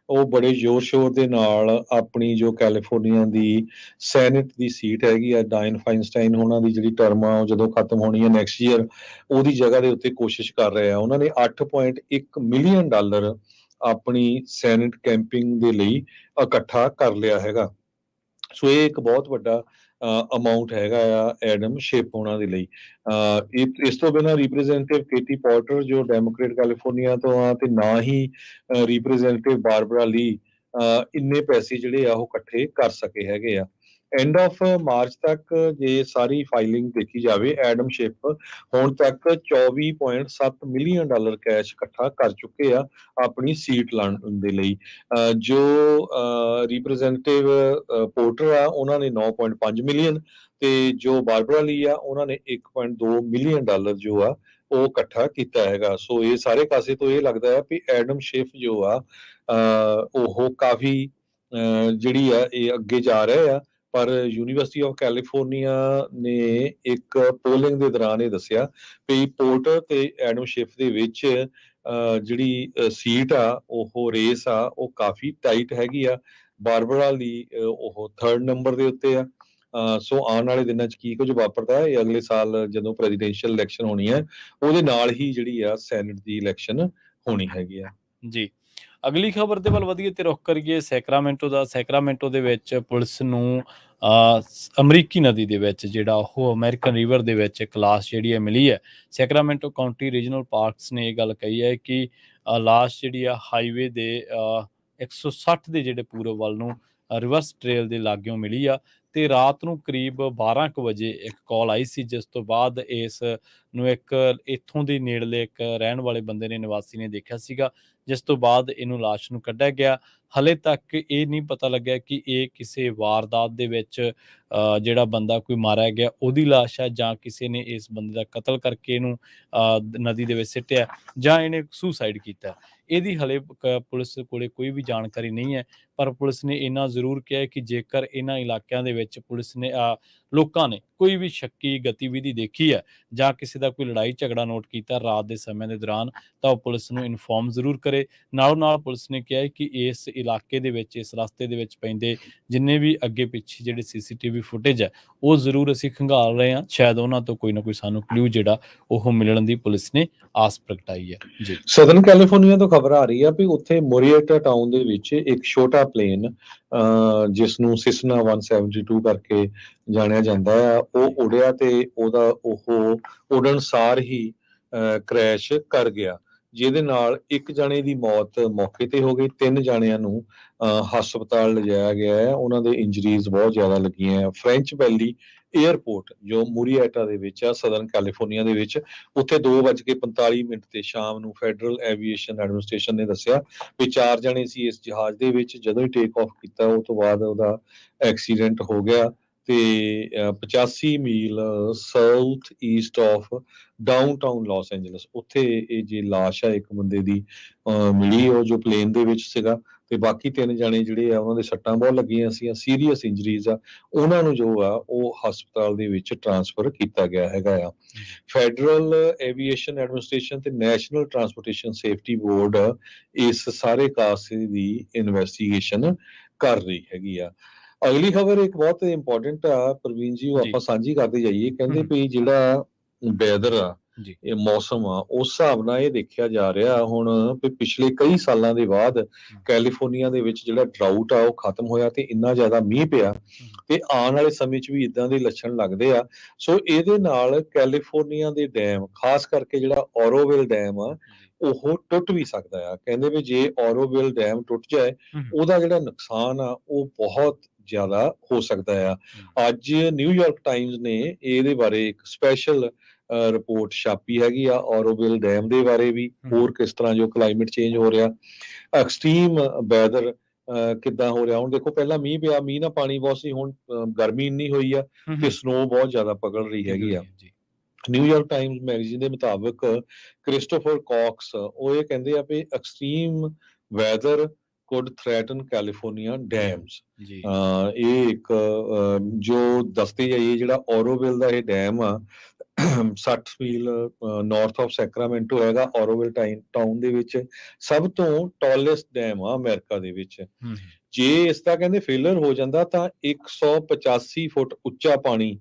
ਉਹ ਬੜੇ ਜ਼ੋਰ ਸ਼ੋਰ ਦੇ ਨਾਲ ਆਪਣੀ ਜੋ ਕੈਲੀਫੋਰਨੀਆ ਦੀ ਸੈਨੇਟ ਦੀ ਸੀਟ ਹੈਗੀ ਆ, ਡਾਇਨ ਫਾਈਨਸਟਾਈਨ ਉਹਨਾਂ ਦੀ ਜਿਹੜੀ ਟਰਮ ਆ ਉਹ ਜਦੋਂ ਖਤਮ ਹੋਣੀ ਹੈ ਨੈਕਸਟ ਈਅਰ, ਉਹਦੀ ਜਗ੍ਹਾ ਦੇ ਉੱਤੇ ਕੋਸ਼ਿਸ਼ ਕਰ ਰਹੇ ਆ। ਉਹਨਾਂ ਨੇ $8.1 ਮਿਲੀਅਨ ਆਪਣੀ ਸੈਨੇਟ ਕੈਂਪਿੰਗ ਦੇ ਲਈ ਇਕੱਠਾ ਕਰ ਲਿਆ ਹੈਗਾ। ਸੋ ਇਹ ਇੱਕ ਬਹੁਤ ਵੱਡਾ ਅਮਾਊਂਟ ਹੈਗਾ ਆ ਐਡਮ ਸ਼ਿਪ ਉਹਨਾਂ ਦੇ ਲਈ। ਇਸ ਤੋਂ ਬਿਨਾਂ ਰਿਪਰੈਜ਼ੈਂਟੇਟਿਵ ਕੇਟੀ ਪੋਰਟਰ ਜੋ ਡੈਮੋਕ੍ਰੇਟ ਕੈਲੀਫੋਰਨੀਆ ਤੋਂ ਆ, ਤੇ ਨਾ ਹੀ ਰਿਪਰੈਜ਼ੈਂਟੇਟਿਵ ਬਾਰਬਰਾ ਲੀ ਇੰਨੇ ਪੈਸੇ ਜਿਹੜੇ ਆ ਉਹ ਇਕੱਠੇ ਕਰ ਸਕੇ ਹੈਗੇ ਆ। ਐਂਡ ਆਫ ਮਾਰਚ ਤੱਕ ਜੇ ਸਾਰੀ ਫਾਈਲਿੰਗ ਦੇਖੀ ਜਾਵੇ, ਐਡਮ ਸ਼ਿਪ ਹੁਣ ਤੱਕ $24.7 ਮਿਲੀਅਨ ਕੈਸ਼ ਇਕੱਠਾ ਕਰ ਚੁੱਕੇ ਆ ਆਪਣੀ ਸੀਟ ਲਾਉਣ ਦੇ ਲਈ। ਜੋ ਰਿਪਰੈਜ਼ੈਂਟੇਟਿਵ ਪੋਰਟਰ ਆ ਉਹਨਾਂ ਨੇ 9.5 ਮਿਲੀਅਨ, ਤੇ ਜੋ ਬਾਰਬਰਾ ਲੀ ਆ ਉਹਨਾਂ ਨੇ $1.2 ਮਿਲੀਅਨ ਜੋ ਆ ਉਹ ਇਕੱਠਾ ਕੀਤਾ ਹੈਗਾ। ਸੋ ਇਹ ਸਾਰੇ ਪਾਸੇ ਤੋਂ ਇਹ ਲੱਗਦਾ ਹੈ ਵੀ ਐਡਮ ਸ਼ਿਫ ਜੋ ਆ ਉਹ ਕਾਫੀ ਜਿਹੜੀ ਆ ਇਹ ਅੱਗੇ ਜਾ ਰਹੇ ਆ। ਪਰ ਯੂਨੀਵਰਸਿਟੀ ਆਫ ਕੈਲੀਫੋਰਨੀਆ ਨੇ ਇੱਕ ਪੋਲਿੰਗ ਦੇ ਦੌਰਾਨ ਇਹ ਦੱਸਿਆ ਵੀ ਪੋਰਟਰ ਤੇ ਐਡਮ ਸ਼ਿਫ ਦੇ ਵਿੱਚ ਜਿਹੜੀ ਸੀਟ ਆ, ਉਹ ਰੇਸ ਆ, ਉਹ ਕਾਫੀ ਟਾਈਟ ਹੈਗੀ ਆ। ਬਾਰਬਰਾ ਲਈ ਉਹ 3rd ਨੰਬਰ ਦੇ ਉੱਤੇ ਆ। ਸੋ ਆਉਣ ਵਾਲੇ ਦਿਨਾਂ 'ਚ ਕੀ ਕੁਝ ਵਾਪਰਦਾ ਹੈ, ਇਹ ਅਗਲੇ ਸਾਲ ਜਦੋਂ ਪ੍ਰੈਜ਼ੀਡੈਂਸ਼ੀਅਲ ਇਲੈਕਸ਼ਨ ਹੋਣੀ ਹੈ, ਉਹਦੇ ਨਾਲ ਹੀ ਜਿਹੜੀ ਆ ਸੈਨੇਟ ਦੀ ਇਲੈਕਸ਼ਨ ਹੋਣੀ ਹੈਗੀ ਆ। ਜੀ, ਅਗਲੀ ਖਬਰ ਦੇ ਵੱਲ ਵਧੀਏ ਤੇ ਰੁਖ ਕਰੀਏ ਸੈਕਰਾਮੈਂਟੋ ਦਾ। ਸੈਕਰਾਮੈਂਟੋ ਦੇ ਵਿੱਚ ਪੁਲਿਸ ਨੂੰ ਅਮਰੀਕੀ ਨਦੀ ਦੇ ਵਿੱਚ ਜਿਹੜਾ ਉਹ ਅਮਰੀਕਨ ਰਿਵਰ ਦੇ ਵਿੱਚ ਇੱਕ ਲਾਸ਼ ਜਿਹੜੀ ਹੈ ਮਿਲੀ ਹੈ। ਸੈਕਰਾਮੈਂਟੋ ਕਾਉਂਟੀ ਰੀਜਨਲ ਪਾਰਕਸ ਨੇ ਇਹ ਗੱਲ ਕਹੀ ਹੈ ਕਿ ਲਾਸ਼ ਜਿਹੜੀ ਆ ਹਾਈਵੇ ਦੇ 160 ਦੇ ਜਿਹੜੇ ਪੂਰਬ ਵੱਲ ਨੂੰ ਰਿਵਰਸ ਟ੍ਰੇਲ ਦੇ ਲਾਗਿਓਂ ਮਿਲੀ ਆ ਤੇ ਰਾਤ ਨੂੰ ਕਰੀਬ 12 ਕੁ ਵਜੇ ਇੱਕ ਕਾਲ ਆਈ ਸੀ, ਜਿਸ ਤੋਂ ਬਾਅਦ ਇਸ ਨੂੰ ਇੱਕ ਇੱਥੋਂ ਦੇ ਨੇੜਲੇ ਇੱਕ ਰਹਿਣ ਵਾਲੇ ਬੰਦੇ ਨੇ, ਨਿਵਾਸੀ ਨੇ ਦੇਖਿਆ ਸੀਗਾ, ਜਿਸ ਤੋਂ ਬਾਅਦ ਇਹਨੂੰ ਲਾਸ਼ ਨੂੰ ਕੱਢਿਆ ਗਿਆ। ਹਲੇ ਤੱਕ ਇਹ ਨਹੀਂ ਪਤਾ ਲੱਗਿਆ ਕਿ ਇਹ ਕਿਸੇ ਵਾਰਦਾਤ ਦੇ ਵਿੱਚ ਜਿਹੜਾ ਬੰਦਾ ਕੋਈ ਮਾਰਿਆ ਗਿਆ ਉਹਦੀ ਲਾਸ਼ ਹੈ, ਜਾਂ ਕਿਸੇ ਨੇ ਇਸ ਬੰਦੇ ਦਾ ਕਤਲ ਕਰਕੇ ਇਹਨੂੰ ਨਦੀ ਦੇ ਵਿੱਚ ਸਿੱਟਿਆ, ਜਾਂ ਇਹਨੇ ਸੁਸਾਈਡ ਕੀਤਾ। ਇਹਦੀ ਹਲੇ ਪੁਲਿਸ ਕੋਲੇ ਕੋਈ ਵੀ ਜਾਣਕਾਰੀ ਨਹੀਂ ਹੈ। ਪਰ ਪੁਲਿਸ ਨੇ ਇੰਨਾ ਜ਼ਰੂਰ ਕਿਹਾ ਹੈ ਕਿ ਜੇਕਰ ਇਹਨਾਂ ਇਲਾਕਿਆਂ ਦੇ ਵਿੱਚ ਪੁਲਿਸ ਨੇ ਲੋਕਾਂ ਨੇ ਕੋਈ ਵੀ ਸ਼ੱਕੀ ਗਤੀਵਿਧੀ ਦੇਖੀ ਹੈ ਜਾਂ ਕਿਸੇ ਦਾ ਕੋਈ ਲੜਾਈ ਝਗੜਾ ਨੋਟ ਕੀਤਾ ਰਾਤ ਦੇ ਸਮੇਂ ਦੇ ਦੌਰਾਨ, ਤਾਂ ਉਹ ਪੁਲਿਸ ਨੂੰ ਇਨਫੋਰਮ ਜ਼ਰੂਰ ਕਰੇ। ਨਾਲੋਂ ਨਾਲ ਪੁਲਿਸ ਨੇ ਕਿਹਾ ਹੈ ਕਿ ਇਸ ਇਲਾਕੇ ਦੇ ਵਿੱਚ, ਇਸ ਰਸਤੇ ਦੇ ਵਿੱਚ ਪੈਂਦੇ ਜਿੰਨੇ ਵੀ ਅੱਗੇ ਪਿੱਛੇ ਜਿਹੜੇ CCTV ਫੁਟੇਜ ਹੈ, ਉਹ ਜ਼ਰੂਰ ਅਸੀਂ ਖੰਗਾਲ ਰਹੇ ਹਾਂ। ਸ਼ਾਇਦ ਉਹਨਾਂ ਤੋਂ ਕੋਈ ਨਾ ਕੋਈ ਸਾਨੂੰ ਕਲੂ ਜਿਹੜਾ ਉਹ ਮਿਲਣ ਦੀ ਪੁਲਿਸ ਨੇ ਆਸ ਪ੍ਰਗਟਾਈ ਹੈ। ਜੀ, ਸਦਰਨ ਕੈਲੀਫੋਰਨੀਆ ਤੋਂ ਖਬਰ ਆ ਰਹੀ ਆ ਵੀ ਉੱਥੇ ਮੋਰੀਏਟਾ ਟਾਊਨ ਦੇ ਵਿੱਚ ਇੱਕ ਛੋਟਾ ਪਲੇਨ ਜਿਸ ਨੂੰ ਸਿਸਨਾ 172 ਕਰਕੇ ਜਾਣਿਆ ਜਾਂਦਾ ਆ, ਉਹ ਉੜਿਆ ਤੇ ਉਹਦਾ ਉਹ ਉਡਣ ਸਾਰ ਹੀ ਕ੍ਰੈਸ਼ ਕਰ ਗਿਆ, ਜਿਹਦੇ ਨਾਲ ਇੱਕ ਜਣੇ ਦੀ ਮੌਤ ਮੌਕੇ ਤੇ ਹੋ ਗਈ। 3 ਜਣਿਆਂ ਨੂੰ ਹਸਪਤਾਲ ਲਿਜਾਇਆ ਗਿਆ ਹੈ, ਉਹਨਾਂ ਦੇ ਇੰਜਰੀਜ਼ ਬਹੁਤ ਜ਼ਿਆਦਾ ਲੱਗੀਆਂ ਆ। ਫ੍ਰੈਂਚ ਵੈਲੀ ਏਅਰਪੋਰਟ ਜੋ ਮੁਰੀਏਟਾ ਦੇ ਵਿੱਚ ਆ, ਸਦਰਨ ਕੈਲੀਫੋਰਨੀਆ ਦੇ ਵਿੱਚ, ਉੱਥੇ 2:45 ਤੇ ਸ਼ਾਮ ਨੂੰ ਫੈਡਰਲ ਐਵੀਏਸ਼ਨ ਐਡਮਿਨਿਸਟ੍ਰੇਸ਼ਨ ਨੇ ਦੱਸਿਆ ਵੀ 4 ਜਣੇ ਸੀ ਇਸ ਜਹਾਜ਼ ਦੇ ਵਿੱਚ। ਜਦੋਂ ਹੀ ਟੇਕ ਆਫ ਕੀਤਾ ਉਹ ਤੋਂ ਬਾਅਦ ਉਹਦਾ ਐਕਸੀਡੈਂਟ ਹੋ ਗਿਆ ਤੇ 85 ਮੀਲ south east of downtown Los Angeles ਉੱਥੇ ਇਹ ਜੇ ਲਾਸ਼ ਆ ਇੱਕ ਬੰਦੇ ਦੀ ਮਿਲੀ, ਉਹ ਜੋ ਪਲੇਨ ਦੇ ਵਿੱਚ ਸੀਗਾ। ਤੇ ਬਾਕੀ 3 ਜਣੇ ਜਿਹੜੇ ਆ ਉਹਨਾਂ ਦੇ ਸੱਟਾਂ ਬਹੁਤ ਲੱਗੀਆਂ ਸੀ, ਸੀਰੀਅਸ ਇੰਜਰੀਜ਼ ਆ, ਉਹਨਾਂ ਨੂੰ ਜੋ ਆ ਉਹ ਹਸਪਤਾਲ ਦੇ ਵਿੱਚ ਟ੍ਰਾਂਸਫਰ ਕੀਤਾ ਗਿਆ ਹੈਗਾ ਆ। ਫੈਡਰਲ ਐਵੀਏਸ਼ਨ ਐਡਮਿਨਿਸਟ੍ਰੇਸ਼ਨ ਤੇ ਨੈਸ਼ਨਲ ਟਰਾਂਸਪੋਰਟੇਸ਼ਨ ਸੇਫਟੀ ਬੋਰਡ ਇਸ ਸਾਰੇ ਹਾਦਸੇ ਦੀ ਇਨਵੈਸਟੀਗੇਸ਼ਨ ਕਰ ਰਹੀ ਹੈਗੀ ਆ। ਅਗਲੀ ਖਬਰ ਇੱਕ ਬਹੁਤ ਇੰਪੋਰਟੈਂਟ ਆ ਪ੍ਰਵੀਨ ਜੀ, ਉਹ ਆਪਾਂ ਸਾਂਝੀ ਕਰਦੇ ਜਾਈਏ। ਕਹਿੰਦੇ ਵੀ ਜਿਹੜਾ ਵੈਦਰ ਆ, ਇਹ ਮੌਸਮ ਆ, ਉਸ ਹਿਸਾਬ ਨਾਲ ਇਹ ਦੇਖਿਆ ਜਾ ਰਿਹਾ ਹੁਣ ਵੀ ਪਿਛਲੇ ਕਈ ਸਾਲਾਂ ਦੇ ਬਾਅਦ ਕੈਲੀਫੋਰਨੀਆ ਦੇ ਵਿੱਚ ਜਿਹੜਾ ਡਰਾਊਟ ਆ ਉਹ ਖਤਮ ਹੋਇਆ ਤੇ ਇੰਨਾ ਜ਼ਿਆਦਾ ਮੀਂਹ ਪਿਆ ਤੇ ਆਉਣ ਵਾਲੇ ਸਮੇਂ 'ਚ ਵੀ ਇਦਾਂ ਦੇ ਲੱਛਣ ਲੱਗਦੇ ਆ। ਸੋ ਇਹਦੇ ਨਾਲ ਕੈਲੀਫੋਰਨੀਆ ਦੇ ਡੈਮ, ਖਾਸ ਕਰਕੇ ਜਿਹੜਾ ਔਰੋਵਿਲ ਡੈਮ ਆ, ਉਹ ਟੁੱਟ ਵੀ ਸਕਦਾ ਆ। ਕਹਿੰਦੇ ਵੀ ਜੇ ਔਰੋਵਿਲ ਡੈਮ ਟੁੱਟ ਜਾਏ, ਉਹਦਾ ਜਿਹੜਾ ਨੁਕਸਾਨ ਆ ਉਹ ਬਹੁਤ ਜ਼ਿਆਦਾ ਹੋ ਸਕਦਾ ਆ। ਅੱਜ ਨਿਊਯਾਰਕ ਟਾਈਮਜ਼ ਨੇ ਇਹਦੇ ਬਾਰੇ ਇੱਕ ਸਪੈਸ਼ਲ ਰਿਪੋਰਟ ਛਾਪੀ ਹੈਗੀ ਆ, ਔਰੋਵਿਲ ਡੈਮ ਦੇ ਬਾਰੇ ਵੀ, ਹੋਰ ਕਿਸ ਤਰ੍ਹਾਂ ਜੋ ਕਲਾਈਮੇਟ ਚੇਂਜ ਹੋ ਰਿਹਾ, ਐਕਸਟ੍ਰੀਮ ਵੈਦਰ ਕਿੱਦਾਂ ਹੋ ਰਿਹਾ। ਹੁਣ ਦੇਖੋ, ਪਹਿਲਾਂ ਮੀਂਹ ਪਿਆ, ਮੀਂਹ ਨਾਲ ਪਾਣੀ ਬਹੁਤ ਸੀ, ਹੁਣ ਗਰਮੀ ਇੰਨੀ ਹੋਈ ਆ ਤੇ ਸਨੋ ਬਹੁਤ ਜ਼ਿਆਦਾ ਪਗਲ ਰਹੀ ਹੈਗੀ ਆ। ਨਿਊਯਾਰਕ ਟਾਈਮਜ਼ ਮੈਗਜ਼ੀਨ ਦੇ ਮੁਤਾਬਕ ਕ੍ਰਿਸਟੋਫਰ ਕਾਕਸ ਉਹ ਇਹ ਕਹਿੰਦੇ ਆ ਵੀ extreme weather could threaten California dams। ਇਹ ਇੱਕ ਜੋ ਦੱਸਦੇ ਜਾਈਏ, ਜਿਹੜਾ ਔਰੋਵਿਲ ਦਾ ਇਹ ਡੈਮ ਆ 60 ਮੀਲ ਨਾਰਥ ਆਫ ਸੈਕਰਾਮੈਂਟੋ ਹੈਗਾ। ਔਰੋਵਿਲ ਟਾਊਨ ਦੇ ਵਿੱਚ ਸਭ ਤੋਂ ਟਾਲੈਸਟ ਡੈਮ ਆ ਅਮਰੀਕਾ ਦੇ ਵਿੱਚ। ਜੇ ਇਸ ਦਾ ਕਹਿੰਦੇ ਫੇਲਰ ਹੋ ਜਾਂਦਾ ਤਾਂ 185 ਫੁੱਟ ਉੱਚਾ ਪਾਣੀ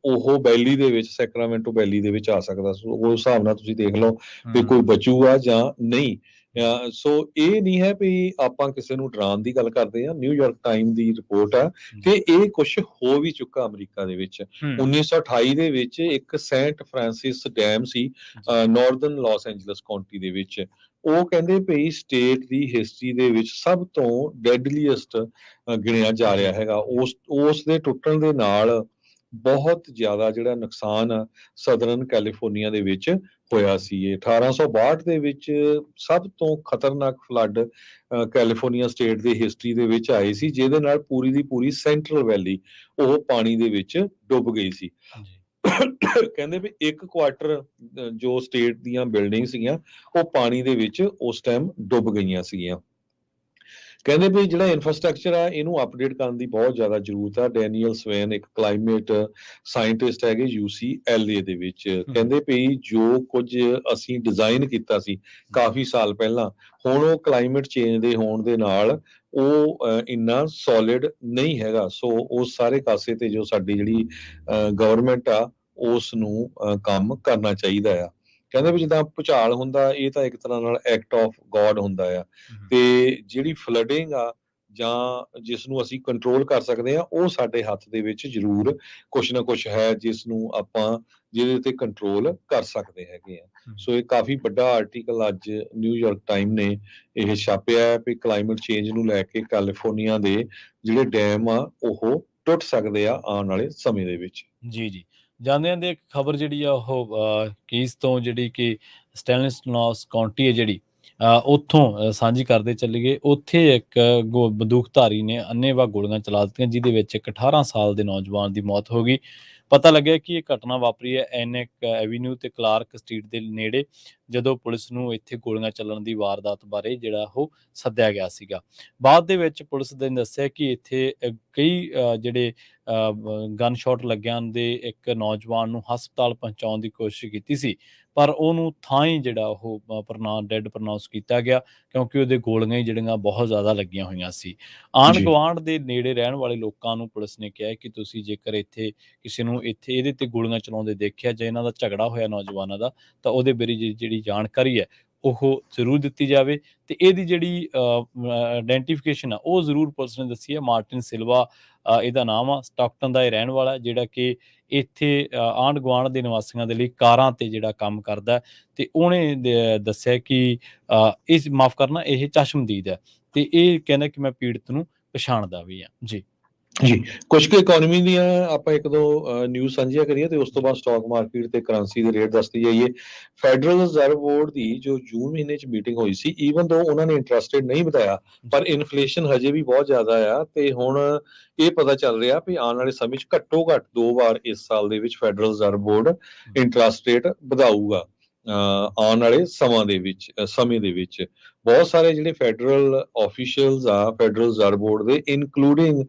ਉਹ ਵੈਲੀ ਦੇ ਵਿੱਚ, ਸੈਕਰਾਮੈਂਟੋ ਵੈਲੀ ਦੇ ਵਿੱਚ ਆ ਸਕਦਾ। ਸੋ ਉਸ ਹਿਸਾਬ ਨਾਲ ਤੁਸੀਂ ਦੇਖ ਲਓ ਵੀ ਕੋਈ ਬਚੂਗਾ ਜਾਂ ਨਹੀਂ। ਸੋ ਇਹ ਨਹੀਂ ਹੈ ਵੀ ਆਪਾਂ ਕਿਸੇ ਨੂੰ ਡਰਾਉਣ ਦੀ ਗੱਲ ਕਰਦੇ ਹਾਂ। ਨਿਊਯਾਰਕ ਟਾਈਮ ਦੀ ਰਿਪੋਰਟ ਆ ਤੇ ਇਹ ਕੁਝ ਹੋ ਵੀ ਚੁੱਕਾ ਅਮਰੀਕਾ ਦੇ ਵਿੱਚ। 1928 ਦੇ ਵਿੱਚ ਇੱਕ ਸੈਂਟ ਫਰਾਂਸਿਸ ਡੈਮ ਸੀ ਨਾਰਦਰਨ ਲਾਸ ਐਂਜਲਸ ਕਾਉਂਟੀ ਦੇ ਵਿੱਚ। ਉਹ ਕਹਿੰਦੇ ਭਈ ਸਟੇਟ ਦੀ ਹਿਸਟਰੀ ਦੇ ਵਿੱਚ ਸਭ ਤੋਂ ਡੈਡਲੀਐਸਟ ਗਿਣਿਆ ਜਾ ਰਿਹਾ ਹੈਗਾ। ਉਸ ਦੇ ਟੁੱਟਣ ਦੇ ਨਾਲ ਬਹੁਤ ਜ਼ਿਆਦਾ ਜਿਹੜਾ ਨੁਕਸਾਨ ਆ ਸਦਰਨ ਕੈਲੀਫੋਰਨੀਆ ਦੇ ਵਿੱਚ ਹੋਇਆ ਸੀ। ਇਹ 1862 ਦੇ ਵਿੱਚ ਸਭ ਤੋਂ ਖਤਰਨਾਕ ਫਲੱਡ ਕੈਲੀਫੋਰਨੀਆ ਸਟੇਟ ਦੀ ਹਿਸਟਰੀ ਦੇ ਵਿੱਚ ਆਏ ਸੀ, ਜਿਹਦੇ ਨਾਲ ਪੂਰੀ ਦੀ ਪੂਰੀ ਸੈਂਟਰਲ ਵੈਲੀ ਉਹ ਪਾਣੀ ਦੇ ਵਿੱਚ ਡੁੱਬ ਗਈ ਸੀ। ਕਹਿੰਦੇ ਵੀ 1/4 ਜੋ ਸਟੇਟ ਦੀਆਂ ਬਿਲਡਿੰਗ ਸੀਗੀਆਂ ਉਹ ਪਾਣੀ ਦੇ ਵਿੱਚ ਉਸ ਟਾਈਮ ਡੁੱਬ ਗਈਆਂ ਸੀਗੀਆਂ। ਕਹਿੰਦੇ ਵੀ ਜਿਹੜਾ ਇਨਫਰਾਸਟ੍ਰਕਚਰ ਆ ਇਹਨੂੰ ਅਪਡੇਟ ਕਰਨ ਦੀ ਬਹੁਤ ਜ਼ਿਆਦਾ ਜ਼ਰੂਰਤ ਆ। ਡੈਨੀਅਲ ਸਵੈਨ ਇੱਕ ਕਲਾਈਮੇਟ ਸਾਇੰਟਿਸਟ ਹੈਗੇ UCLA ਦੇ ਵਿੱਚ, ਕਹਿੰਦੇ ਵੀ ਜੋ ਕੁਝ ਅਸੀਂ ਡਿਜ਼ਾਈਨ ਕੀਤਾ ਸੀ ਕਾਫੀ ਸਾਲ ਪਹਿਲਾਂ, ਹੁਣ ਉਹ ਕਲਾਈਮੇਟ ਚੇਂਜ ਦੇ ਹੋਣ ਦੇ ਨਾਲ ਉਹ ਇੰਨਾ ਸੋਲਿਡ ਨਹੀਂ ਹੈਗਾ। ਸੋ ਉਸ ਸਾਰੇ ਕਾਸੇ ਤੇ ਜੋ ਸਾਡੀ ਜਿਹੜੀ ਗਵਰਨਮੈਂਟ ਆ ਉਸ ਨੂੰ ਕੰਮ ਕਰਨਾ ਚਾਹੀਦਾ ਆ। ਕਹਿੰਦੇ ਵੀ ਜਿੱਦਾਂ ਭੁਚਾਲ ਹੁੰਦਾ ਇਹ ਤਾਂ ਇੱਕ ਤਰ੍ਹਾਂ ਨਾਲ ਐਕਟ ਆਫ ਗੋਡ ਹੁੰਦਾ ਆ, ਤੇ ਜਿਹੜੀ ਫਲੱਡਿੰਗ ਆ ਜਾਂ ਜਿਸ ਨੂੰ ਅਸੀਂ ਕੰਟਰੋਲ ਕਰ ਸਕਦੇ ਆ ਉਹ ਸਾਡੇ ਹੱਥ ਦੇ ਵਿੱਚ ਜ਼ਰੂਰ ਕੁਛ ਨਾ ਕੁਛ ਹੈ ਜਿਸ ਨੂੰ ਆਪਾਂ ਜਿਹਦੇ ਤੇ ਕੰਟਰੋਲ ਕਰ ਸਕਦੇ ਹੈਗੇ ਆ। ਸੋ ਇਹ ਕਾਫੀ ਵੱਡਾ ਆਰਟੀਕਲ ਅੱਜ ਨਿਊਯਾਰਕ ਟਾਈਮ ਨੇ ਇਹ ਛਾਪਿਆ ਹੈ ਵੀ ਕਲਾਈਮੇਟ ਚੇਂਜ ਨੂੰ ਲੈ ਕੇ ਕੈਲੀਫੋਰਨੀਆ ਦੇ ਜਿਹੜੇ ਡੈਮ ਆ ਉਹ ਟੁੱਟ ਸਕਦੇ ਆ ਆਉਣ ਵਾਲੇ ਸਮੇਂ ਦੇ ਵਿੱਚ। ਜੀ ਜਾਂਦੇ ਇੱਕ ਖਬਰ ਜਿਹੜੀ ਆ ਉਹ ਕੇਸ ਤੋਂ ਜਿਹੜੀ ਕਿ ਸਟੈਨਿਸਲਾਸ ਕਾਉਂਟੀ ਹੈ ਜਿਹੜੀ ਉੱਥੋਂ ਸਾਂਝੀ ਕਰਦੇ ਚੱਲੀਏ। ਉੱਥੇ ਇੱਕ ਬੰਦੂਕਧਾਰੀ ਨੇ ਅੰਨ੍ਹੇਵਾਹ ਗੋਲੀਆਂ ਚਲਾ ਦਿੱਤੀਆਂ ਜਿਹਦੇ ਵਿੱਚ ਇੱਕ 18 ਸਾਲ ਦੇ ਨੌਜਵਾਨ ਦੀ ਮੌਤ ਹੋ ਗਈ। ਪਤਾ ਲੱਗਿਆ ਕਿ ਇਹ ਘਟਨਾ ਵਾਪਰੀ ਹੈ ਐਨੈਕ ਐਵੀਨਿਊ ਤੇ ਕਲਾਰਕ ਸਟਰੀਟ ਦੇ ਨੇੜੇ, ਜਦੋਂ ਪੁਲਿਸ ਨੂੰ ਇੱਥੇ ਗੋਲੀਆਂ ਚੱਲਣ ਦੀ ਵਾਰਦਾਤ ਬਾਰੇ ਜਿਹੜਾ ਉਹ ਸੱਦਿਆ ਗਿਆ ਸੀਗਾ। ਬਾਅਦ ਦੇ ਵਿੱਚ ਪੁਲਿਸ ਨੇ ਦੱਸਿਆ ਕਿ ਇੱਥੇ ਕਈ ਜਿਹੜੇ ਗਨ ਸ਼ਾਟ ਲੱਗਿਆਂ ਦੇ ਇੱਕ ਨੌਜਵਾਨ ਨੂੰ ਹਸਪਤਾਲ ਪਹੁੰਚਾਉਣ ਦੀ ਕੋਸ਼ਿਸ਼ ਕੀਤੀ ਸੀ, ਪਰ ਉਹਨੂੰ ਥਾਂ ਹੀ ਜਿਹੜਾ ਉਹ ਡੈਡ ਪ੍ਰਨਾਉਂਸ ਕੀਤਾ ਗਿਆ ਕਿਉਂਕਿ ਉਹਦੇ ਗੋਲੀਆਂ ਹੀ ਜਿਹੜੀਆਂ ਬਹੁਤ ਜ਼ਿਆਦਾ ਲੱਗੀਆਂ ਹੋਈਆਂ ਸੀ। ਆਂਢ ਗੁਆਂਢ ਦੇ ਨੇੜੇ ਰਹਿਣ ਵਾਲੇ ਲੋਕਾਂ ਨੂੰ ਪੁਲਿਸ ਨੇ ਕਿਹਾ ਕਿ ਤੁਸੀਂ ਜੇਕਰ ਇੱਥੇ ਕਿਸੇ ਨੂੰ ਇਹਦੇ ਤੇ ਗੋਲੀਆਂ ਚਲਾਉਂਦੇ ਦੇਖਿਆ ਜਾਂ ਇਹਨਾਂ ਦਾ ਝਗੜਾ ਹੋਇਆ ਨੌਜਵਾਨਾਂ ਦਾ, ਤਾਂ ਉਹਦੇ ਬਾਰੇ ਜਿਹੜੀ ਜਾਣਕਾਰੀ ਹੈ ਉਹ ਜ਼ਰੂਰ ਦਿੱਤੀ ਜਾਵੇ ਤੇ ਇਹਦੀ ਜਿਹੜੀ ਆਇਡੈਂਟੀਫਿਕੇਸ਼ਨ ਆ ਉਹ ਜ਼ਰੂਰ ਪੁਲਿਸ ਨੇ ਦੱਸੀ ਹੈ। ਮਾਰਟਿਨ ਸਿਲਵਾ ਇਹਦਾ ਨਾਮ ਆ, ਸਟਾਕਟਨ ਦਾ ਇਹ ਰਹਿਣ ਵਾਲਾ, ਜਿਹੜਾ ਕਿ ਇੱਥੇ ਆਂਢ ਗੁਆਂਢ ਦੇ ਨਿਵਾਸੀਆਂ ਦੇ ਲਈ ਕਾਰਾਂ ਤੇ ਜਿਹੜਾ ਕੰਮ ਕਰਦਾ ਤੇ ਉਹਨੇ ਦੱਸਿਆ ਕਿ ਮਾਫ ਕਰਨਾ ਇਹ ਚਸ਼ਮਦੀਦ ਹੈ ਤੇ ਇਹ ਕਹਿੰਦਾ ਕਿ ਮੈਂ ਪੀੜਤ ਨੂੰ ਪਛਾਣਦਾ ਵੀ ਆ। ਜੀ ਕੁਝ ਕੁ ਇਕਨੋਮੀ ਦੀਆਂ ਆਪਾਂ ਇੱਕ ਦੋ ਨਿਊਜ਼ ਸਾਂਝੀਆਂ ਕਰੀਏ ਤੇ ਉਸ ਤੋਂ ਬਾਅਦ ਸਟਾਕ ਮਾਰਕੀਟ ਤੇ ਕਰੰਸੀ ਦੇ ਰੇਟ ਦੱਸਦੀ ਜਾਈਏ। ਫੈਡਰਲ ਰਿਜ਼ਰਵ ਬੋਰਡ ਦੀ ਜੋ ਜੂਨ ਮਹੀਨੇ 'ਚ ਮੀਟਿੰਗ ਹੋਈ ਸੀ, ਈਵਨ ਦੋ ਉਹਨਾਂ ਨੇ ਇੰਟਰਸਟ ਰੇਟ ਨਹੀਂ ਵਧਾਇਆ, ਪਰ ਇਨਫਲੇਸ਼ਨ ਹਜੇ ਵੀ ਬਹੁਤ ਜ਼ਿਆਦਾ ਆ ਤੇ ਹੁਣ ਇਹ ਪਤਾ ਚੱਲ ਰਿਹਾ ਵੀ ਆਉਣ ਵਾਲੇ ਸਮੇਂ 'ਚ ਘੱਟੋ ਘੱਟ 2 ਵਾਰ ਇਸ ਸਾਲ ਦੇ ਵਿੱਚ federal reserve board interest rate ਵਧਾਊਗਾ। ਆਉਣ ਵਾਲੇ ਸਮੇਂ ਦੇ ਵਿੱਚ ਬਹੁਤ ਸਾਰੇ ਜਿਹੜੇ ਫੈਡਰਲ ਆਫੀਸ਼ੀਅਲਸ ਆ ਫੈਡਰਲ ਰਿਜ਼ਰਵ ਬੋਰਡ ਦੇ, ਇਨਕਲੂਡਿੰਗ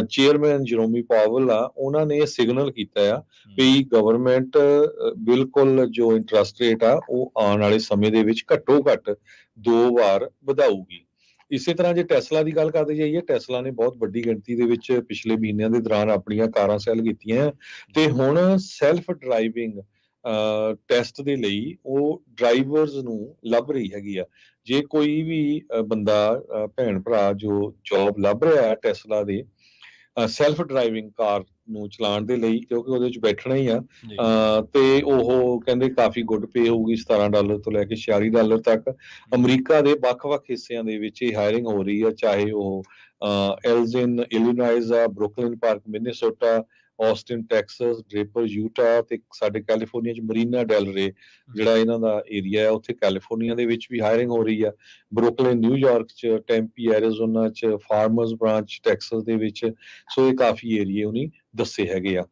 ਚੇਅਰਮੈਨ ਜਰੋਮੀ ਪਾਵਲ ਆ, ਉਹਨਾਂ ਨੇ ਸਿਗਨਲ ਕੀਤਾ ਆ ਵੀ ਗਵਰਨਮੈਂਟ ਬਿਲਕੁਲ ਜੋ ਇੰਟਰਸਟ ਰੇਟ ਆ ਉਹ ਆਉਣ ਵਾਲੇ ਸਮੇਂ ਦੇ ਵਿੱਚ ਘੱਟੋ ਘੱਟ 2 ਵਾਰ ਵਧਾਊਗੀ। ਇਸੇ ਤਰ੍ਹਾਂ ਜੇ ਟੈਸਲਾ ਦੀ ਗੱਲ ਕਰਦੇ ਜਾਈਏ, ਟੈਸਲਾ ਨੇ ਬਹੁਤ ਵੱਡੀ ਗਿਣਤੀ ਦੇ ਵਿੱਚ ਪਿਛਲੇ ਮਹੀਨਿਆਂ ਦੇ ਦੌਰਾਨ ਆਪਣੀਆਂ ਕਾਰਾਂ ਸੈਲ ਕੀਤੀਆਂ ਤੇ ਹੁਣ ਸੈਲਫ ਡਰਾਈਵਿੰਗ ਟੈਸਟ ਦੇ ਲਈ ਉਹ ਡਰਾਈਵਰਸ ਨੂੰ ਲੱਭ ਰਹੀ ਹੈਗੀ ਆ। ਜੇ ਕੋਈ ਵੀ ਬੰਦਾ ਭੈਣ ਭਰਾ ਜੋ ਜੌਬ ਲੱਭ ਰਿਹਾ ਹੈ ਟੈਸਲਾ ਦੇ ਸੈਲਫ ਡਰਾਈਵਿੰਗ ਕਾਰ ਨੂੰ ਚਲਾਉਣ ਦੇ ਲਈ, ਕਿਉਂਕਿ ਉਹਦੇ ਵਿੱਚ ਬੈਠਣਾ ਹੀ ਆ, ਤੇ ਉਹ ਕਹਿੰਦੇ ਕਾਫੀ ਗੁੱਡ ਪੇ ਹੋਊਗੀ, $17 ਤੋਂ ਲੈ ਕੇ $46 ਤੱਕ। ਅਮਰੀਕਾ ਦੇ ਵੱਖ-ਵੱਖ ਹਿੱਸਿਆਂ ਦੇ ਵਿੱਚ ਇਹ ਹਾਇਰਿੰਗ ਹੋ ਰਹੀ ਆ, ਚਾਹੇ ਉਹ ਐਲਜਿਨ ਇਲੀਨਾਇਜ਼ ਆ, Brooklyn Park Minnesota, Austin Texas, Draper Utah ਤੇ ਸਾਡੇ ਕੈਲੀਫੋਰਨੀਆ 'ਚ ਮਰੀਨਾ ਡੈਲ ਰੇ ਜਿਹੜਾ ਇਹਨਾਂ ਦਾ ਏਰੀਆ ਹੈ, ਉੱਥੇ ਕੈਲੀਫੋਰਨੀਆ ਦੇ ਵਿੱਚ ਵੀ ਹਾਇਰਿੰਗ ਹੋ ਰਹੀ ਆ। ਬਰੁਕਲਿਨ ਨਿਊਯਾਰਕ 'ਚ, ਟੈਂਪੀ ਐਰੀਜ਼ੋਨਾ 'ਚ, ਫਾਰਮਰਸ ਬ੍ਰਾਂਚ ਟੈਕਸਸ ਦੇ ਵਿੱਚ। ਸੋ ਇਹ ਕਾਫੀ ਏਰੀਏ ਉਹਨੇ ਦੱਸੇ ਹੈਗੇ ਆ।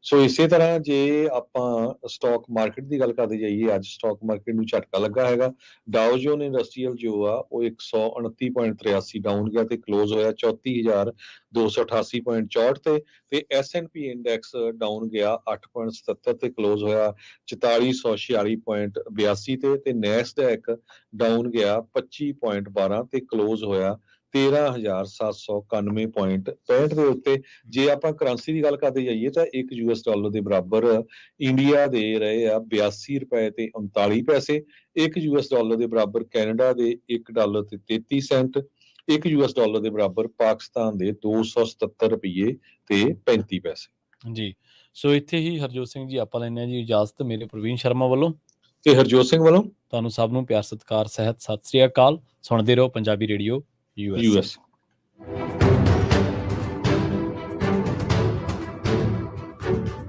ਸੋ ਇਸੇ ਤਰ੍ਹਾਂ ਜੇ ਆਪਾਂ ਸਟਾਕ ਮਾਰਕੀਟ ਦੀ ਗੱਲ ਕਰਦੇ ਜਾਈਏ, ਅੱਜ ਸਟਾਕ ਮਾਰਕੀਟ ਨੂੰ ਝਟਕਾ ਲੱਗਾ ਹੈਗਾ। ਡਾਓ ਜੋਨ ਇੰਡਸਟਰੀਅਲ ਜੋ ਆ ਉਹ 129.83 ਡਾਊਨ ਗਿਆ ਤੇ ਕਲੋਜ਼ ਹੋਇਆ 34,288.64 ਤੇ S&P ਇੰਡੈਕਸ ਡਾਊਨ ਗਿਆ 8.77 ਤੇ ਕਲੋਜ਼ ਹੋਇਆ 4446.82 ਤੇ ਨੈਸਡੈਕ ਡਾਊਨ ਗਿਆ 25.12 ਤੇ ਕਲੋਜ਼ ਹੋਇਆ 13,791.65 ਦੇ ਉੱਤੇ। ਜੇ ਆਪਾਂ ਕਰੰਸੀ ਦੀ ਗੱਲ ਕਰਦੇ ਜਾਈਏ ਤਾਂ $1 ਦੇ ਬਰਾਬਰ ਇੰਡੀਆ ਦੇ ਰਹੇ ਆ $82.39, $1 ਦੇ ਬਰਾਬਰ ਕੈਨੇਡਾ ਦੇ $1 ਤੇ 33 ਸੈਂਟ, $1 ਦੇ ਬਰਾਬਰ ਪਾਕਿਸਤਾਨ ਦੇ $277 ਤੇ 35 ਪੈਸੇ। ਜੀ ਸੋ ਇੱਥੇ ਹੀ ਹਰਜੋਤ ਸਿੰਘ ਜੀ ਆਪਾਂ ਲੈਂਦੇ ਹਾਂ ਜੀ ਇਜਾਜ਼ਤ, ਮੇਰੇ ਪ੍ਰਵੀਨ ਸ਼ਰਮਾ ਵੱਲੋਂ ਤੇ ਹਰਜੋਤ ਸਿੰਘ ਵੱਲੋਂ ਤੁਹਾਨੂੰ ਸਭ ਨੂੰ ਪਿਆਰ ਸਤਿਕਾਰ ਸਹਿਤ ਸਤਿ ਸ੍ਰੀ ਅਕਾਲ। ਸੁਣਦੇ ਰਹੋ ਪੰਜਾਬੀ ਰੇਡੀਓ US।